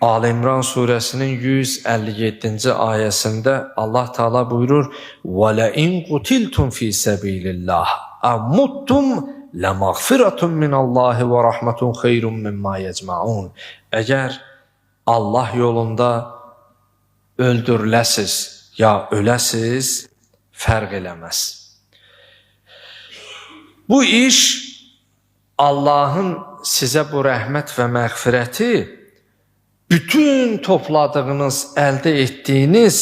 Ali İmran suresinin 157. ayesinde Allah Teala buyurur: وَلَاِنْ قُتِلْتُمْ ف۪ي سَب۪يلِ اللّٰهِ اَمُّتُّمْ لَمَغْفِرَةٌ مِنَ اللّٰهِ وَرَحْمَةٌ خَيْرٌ مِمَّا يَجْمَعُونَ. Eğer Allah yolunda öldürüləsiz ya öləsiz, fərq eləməz. Bu iş Allah'ın sizə bu rəhmət və məğfirəti bütün topladığınız, əldə etdiyiniz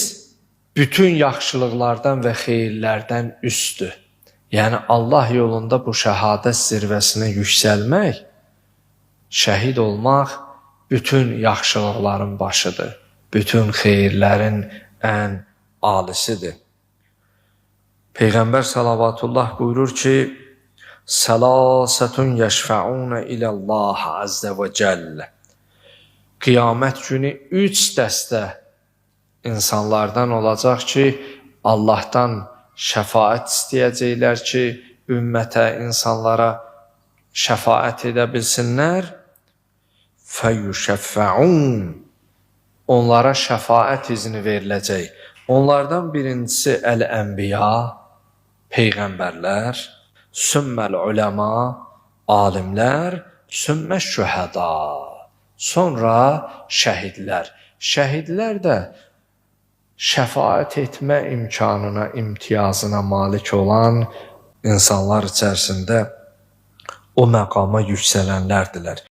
bütün yaxşılıqlardan və xeyirlərdən üstdür. Yəni Allah yolunda bu şəhadət zirvəsinə yüksəlmək, şəhid olmaq bütün yaxşılıqların başıdır. Bütün xeyirlərin ən alisidir. Peyğəmbər salavatullah buyurur ki: Səlasətun yəşfəunə iləllah əzzə və cəllə. Qiyamət günü 3 dəstə insanlardan olacaq ki, Allah'tan şəfaət istəyəcəklər ki, ümmətə, insanlara şəfaət edə bilsinlər. Fəyüşəffəun. Onlara şəfaət izni veriləcək. Onlardan birincisi əl-ənbiya, peyğəmbərlər, sümməl-uləma, alimlər, sümməş-şühəda, sonra şəhidlər. Şəhidlər də şəfaət etmə imkanına, imtiyazına malik olan insanlar içərisində o məqama yüksələnlərdirlər.